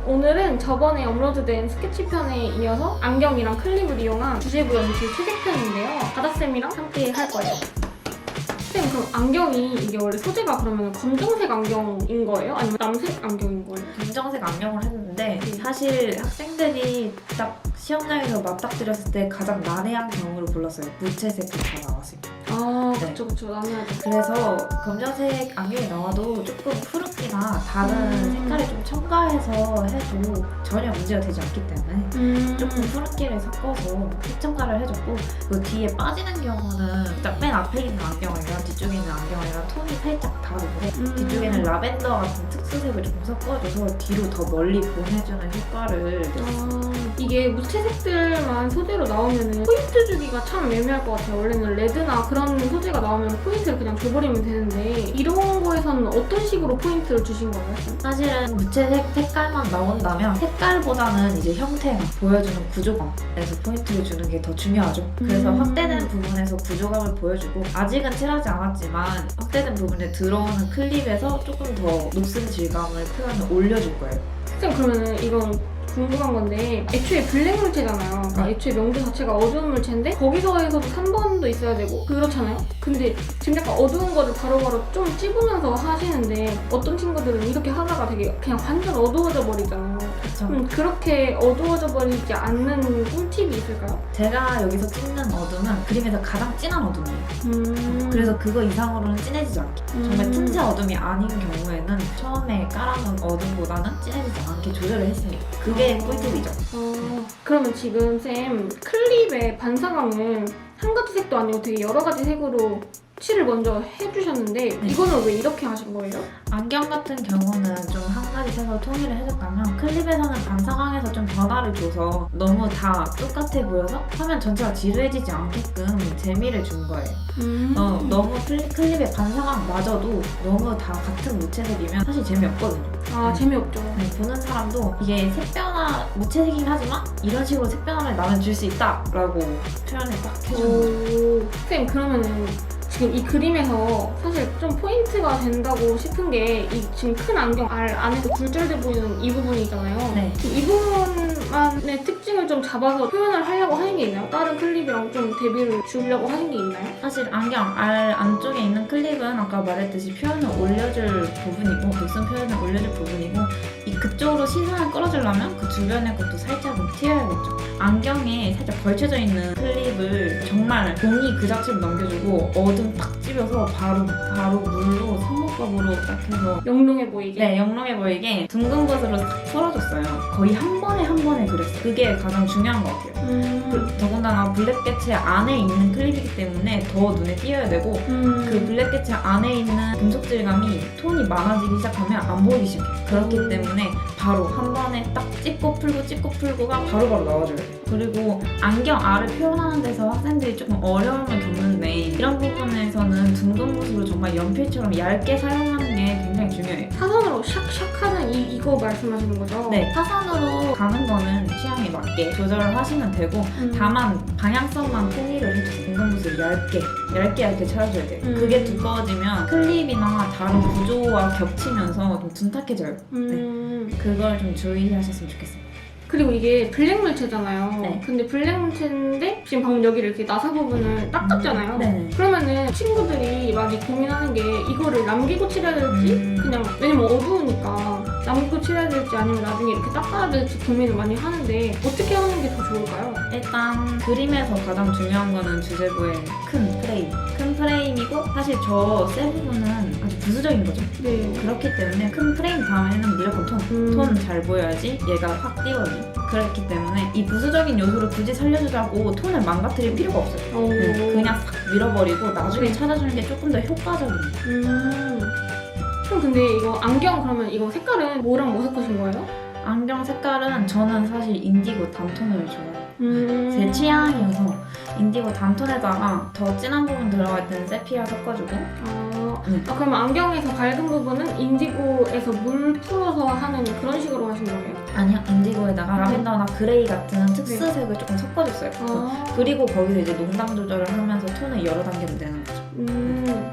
오늘은 저번에 업로드된 스케치편에 이어서 안경이랑 클립을 이용한 주제부 연출 채색편인데요. 바다쌤이랑 함께 할 거예요. 쌤, 그럼 안경이 이게 원래 소재가 그러면 검정색 안경인 거예요? 아니면 남색 안경인 거예요? 검정색 안경을 했는데 사실 학생들이 딱 시험장에서 맞닥뜨렸을 때 가장 난해한 경우를 골랐어요. 무채색이 다 나왔으니까. 아, 네. 그쵸. 난해하죠. 그래서 검정색 안경이 나와도 조금 푸른기나 다른 색깔을 좀 첨가해서 해도 전혀 문제가 되지 않기 때문에 조금 푸른기를 섞어서 색첨가를 해줬고, 그 뒤에 빠지는 경우는 딱 맨 앞에 있는 안경이랑 뒤쪽에 있는 안경이랑 톤이 살짝 다르고 뒤쪽에는 라벤더 같은 특수색을 조금 섞어줘서 뒤로 더 멀리 보내주는 효과를 냈어요. 이게 무채색들만 소재로 나오면 포인트 주기가 참 애매할 것 같아요. 원래는 레드나 그런 소재가 나오면 포인트를 그냥 줘버리면 되는데 이런 거에서는 어떤 식으로 포인트를 주신 거예요? 사실은 무채색 색깔만 나온다면 색깔보다는 이제 형태감, 보여주는 구조감에서 포인트를 주는 게 더 중요하죠. 그래서 확대된 부분에서 구조감을 보여주고, 아직은 칠하지 않았지만 확대된 부분에 들어오는 클립에서 조금 더 녹슨 질감을 표현을 올려줄 거예요. 쌤, 그러면은 이건 궁금한 건데 애초에 블랙 물체잖아요. 그러니까 애초에 명도 자체가 어두운 물체인데 거기서에서도 3번도 있어야 되고 그렇잖아요. 근데 지금 약간 어두운 거를 바로바로 좀 찝으면서 하시는데 어떤 친구들은 이렇게 하다가 되게 그냥 완전 어두워져 버리잖아요. 그렇죠. 그렇게 어두워져 버리지 않는 꿀팁이 있을까요? 제가 여기서 찍는 어둠은 그림에서 가장 진한 어둠이에요. 그래서 그거 이상으로는 진해지지 않게, 정말 틈새 어둠이 아닌 경우에는 처음에 깔아놓은 어둠보다는 진해지지 않게 조절을 했습니다. 그게 꿀팁이죠. 그러면 지금 쌤 클립의 반사광은 한 가지 색도 아니고 되게 여러 가지 색으로 칠을 먼저 해주셨는데 이거는 왜 이렇게 하신 거예요? 안경 같은 경우는 좀 한 가지 색으로 통일을 해줬다면, 클립에서는 반사광에서 좀 변화를 줘서 너무 다 똑같아 보여서 화면 전체가 지루해지지 않게끔 재미를 준 거예요. 너무 클립의 반사광마저도 너무 다 같은 무채색이면 사실 재미없거든요. 재미없죠. 네, 보는 사람도 이게 색변화, 무채색이긴 하지만 이런 식으로 색변화를 나는 줄 수 있다 라고 표현을 딱 해주는 거죠. 쌤, 그러면은 지금 이 그림에서 사실 좀 포인트가 된다고 싶은 게 이 지금 큰 안경 알 안에서 굴절돼 보이는 이 부분이잖아요. 네. 이 부분만의 특징을 좀 잡아서 표현을 하려고 하는 게 있나요? 다른 클립이랑 좀 대비를 주려고 하는 게 있나요? 사실 안경 알 안쪽에 있는 클립은 아까 말했듯이 표현을 올려줄 부분이고, 녹슨 표현을 올려줄 부분이고, 그쪽으로 시선을 끌어주려면 그 주변의 것도 살짝은 튀어야겠죠. 안경에 살짝 걸쳐져 있는 클립을 정말 종이 그 자체로 넘겨주고 어둠 딱 찝어서 바로 물로 상목밥으로 딱 해서 영롱해 보이게. 네, 영롱해 보이게 둥근 것으로 딱 풀어줬어요. 거의 한 번에 그렸어요. 그게 가장 중요한 것 같아요. 더군다나 블랙개체 안에 있는 클립이기 때문에 더 눈에 띄어야 되고, 그 블랙개체 안에 있는 금속 질감이 톤이 많아지기 시작하면 안 보이기 시작해요. 그렇기 때문에 바로 한 번에 딱 찝고 풀고가 바로바로 나와줘야 돼요. 그리고 안경 알을 표현하는 데서 학생들이 조금 어려움을 겪는데, 이런 부분에서는 둥근 붓으로 정말 연필처럼 얇게 사용하는 게 굉장히 중요해요. 사선으로 샥샥 하는 이거 말씀하시는 거죠? 네, 사선으로 가는 거는 취향에 맞게 조절을 하시면 되고, 다만 방향성만 통일을 해주세요. 둥근 붓을 얇게 찾아줘야 돼요. 그게 두꺼워지면 클립이나 다른 구조와 겹치면서 좀 둔탁해져요. 네. 그걸 좀 주의하셨으면 좋겠어요. 그리고 이게 블랙 물체잖아요. 네. 근데 블랙 물체인데 지금 방금 여기를 이렇게 나사 부분을 딱 잡잖아요. 네. 그러면은 친구들이 많이 고민하는 게 이거를 남기고 칠해야 될지 그냥, 왜냐면 어두우니까 남기고 칠해야 될지 아니면 나중에 이렇게 닦아야 될지 고민을 많이 하는데 어떻게 하는 게 더 좋을까요? 일단 그림에서 가장 중요한 거는 주제부의 큰 프레임이고, 사실 저 셀 부분은 아주 부수적인 거죠. 네. 그렇기 때문에 큰 프레임 다음에는 무조건 톤 잘 보여야지 얘가 확 띄거든요. 그렇기 때문에 이 부수적인 요소를 굳이 살려주자고 톤을 망가뜨릴 필요가 없어요. 그냥 싹 밀어버리고 나중에 찾아주는 게 조금 더 효과적입니다. 그럼 근데 이거 안경 그러면 이거 색깔은 뭐랑 뭐 섞으신 거예요? 안경 색깔은 저는 사실 인디고 단톤을 좋아해요. 제 취향이어서 인디고 단톤에다가 더 진한 부분 들어갈 때는 세피아 섞어주고. 그러면 안경에서 밝은 부분은 인디고에서 물 풀어서 하는 그런 식으로 하신 거예요? 아니요, 인디고에다가 라벤더나 그레이 같은 특수색을 조금 섞어줬어요. 그리고 거기서 이제 농당 조절을 하면서 톤을 여러 단계로 내는 거죠. 음.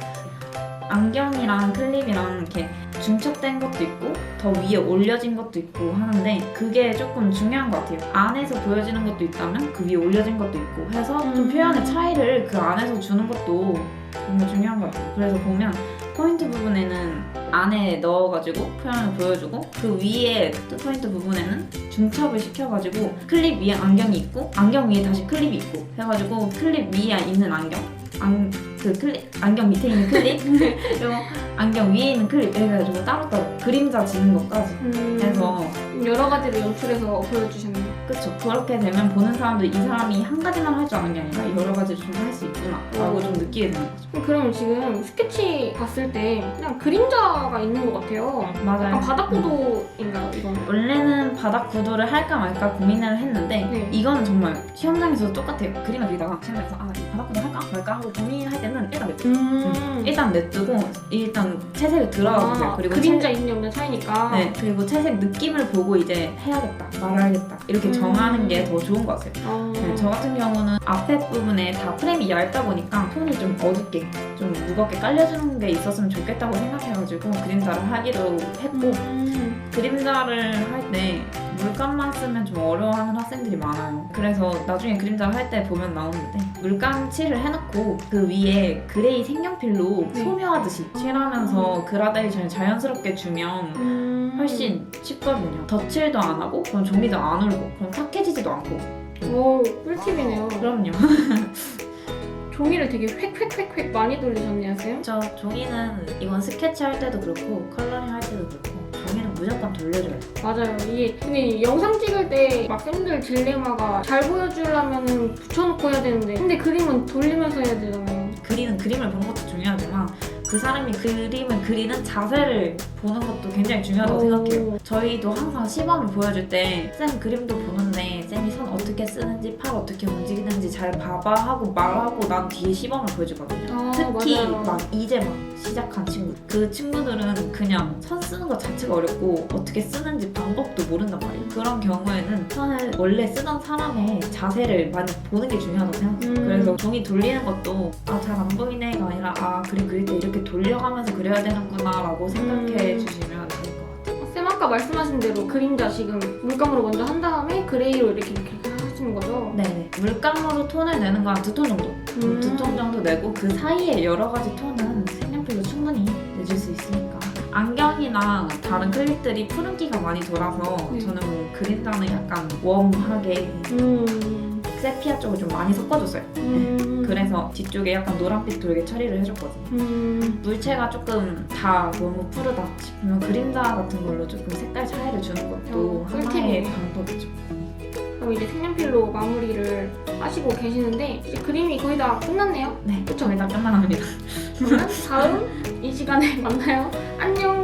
안경이랑 클립이랑 이렇게 중첩된 것도 있고 더 위에 올려진 것도 있고 하는데 그게 조금 중요한 것 같아요. 안에서 보여지는 것도 있다면 그 위에 올려진 것도 있고 해서 좀 표현의 차이를 그 안에서 주는 것도 정말 중요한 것 같아요. 그래서 보면 포인트 부분에는 안에 넣어가지고 표현을 보여주고 그 위에 포인트 부분에는 중첩을 시켜가지고 클립 위에 안경이 있고 안경 위에 다시 클립이 있고 해가지고 클립 위에 있는 안경 밑에 있는 클립 그리고 안경 위에 있는 클립 해가지고 따로따로 그림자 지는 것까지 해서 여러 가지로 연출해서 보여주셨네요. 그쵸. 그렇게 되면 보는 사람도 이 사람이 한 가지만 할 줄 아는 게 아니라 여러 가지를 좀 할 수 있구나 라고 좀 느끼게 되는 거죠. 그럼 지금 스케치 봤을 때 그냥 그림자가 있는 것 같아요. 맞아요. 약간 바닥 구도인가요, 이거는? 원래는 바닥 구도를 할까 말까 고민을 했는데 네. 이거는 정말 시험장에서도 똑같아요. 그림을 그리다가 시험장에서 이 바닥 구도 할까 말까 하고 고민할 때는 일단 냅두고 일단 냅두고 일단 채색을 들어가 보세요. 그리고 그림자 있는 없는 차이니까. 네, 그리고 채색 느낌을 보고 이제 해야겠다, 말아야겠다 이렇게 정하는 게 더 좋은 것 같아요. 네, 저 같은 경우는 앞에 부분에 다 프레임이 얇다 보니까 톤이 좀 어둡게, 좀 무겁게 깔려주는 게 있었으면 좋겠다고 생각해가지고 그림자를 하기도 했고 그림자를 할 때 물감만 쓰면 좀 어려워하는 학생들이 많아요. 그래서 나중에 그림자를 할 때 보면 나오는데 물감 칠을 해놓고 그 위에 그레이 색연필로 네. 소묘하듯이 칠하면서 그라데이션을 자연스럽게 주면 훨씬 쉽거든요. 덧칠도 안 하고 그럼 종이도 안 울고 그럼 탁해지지도 않고. 오, 꿀팁이네요. 그럼요. 종이를 되게 획획획획 많이 돌리셨네요, 쌤. 저 종이는 이건 스케치 할 때도 그렇고 컬러링 할 때도 그렇고 종이는 무조건 돌려줘야 돼요. 맞아요. 이게 근데 영상 찍을 때 막 쌤들 딜레마가 잘 보여주려면 붙여놓고 해야 되는데 근데 그림은 돌리면서 해야 되잖아요. 그림을 보는 것도 중요하지만 그 사람이 그림을 그리는 자세를 보는 것도 굉장히 중요하다고 생각해요. 저희도 항상 시범을 보여줄 때 쌤 그림도 보는데 쌤이 손 어떻게 쓰는지 팔 어떻게 움직이는지 잘 봐봐 하고 말하고 난 뒤에 시범을 보여주거든요. 특히 맞아요. 막 이제 막 시작한 친구 그 친구들은 그냥 손 쓰는 것 자체가 어렵고 어떻게 쓰는지 방법도 모른단 말이에요. 그런 경우에는 손을 원래 쓰던 사람의 자세를 많이 보는 게 중요하다고 생각해요. 그래서 종이 돌리는 것도 잘 안 보이네가 아니라 그림 그릴 때 이렇게 돌려가면서 그려야 되는구나 라고 생각해 주시면 좋을 것 같아요. 쌤 아까 말씀하신 대로 그림자 지금 물감으로 먼저 한 다음에 그레이로 이렇게 하시는 거죠? 네, 물감으로 톤을 내는 건 2톤 정도. 2톤 정도 내고 그 사이에 여러 가지 톤은 색연필로 충분히 내줄 수 있으니까. 안경이나 다른 클립들이 푸른기가 많이 돌아서 저는 뭐 그림자는 약간 웜하게 세피아 쪽을 좀 많이 섞어줬어요. 그래서 뒤쪽에 약간 노란빛 돌게 처리를 해줬거든요. 물체가 조금 다 너무 푸르다 싶으면 그림자 같은 걸로 조금 색깔 차이를 주는 것도 하나의 방법이죠. 그럼 이제 색연필로 마무리를 하시고 계시는데 이제 그림이 거의 다 끝났네요. 네, 거의 다 끝나갑니다. 그러면 다음 이 시간에 만나요. 안녕!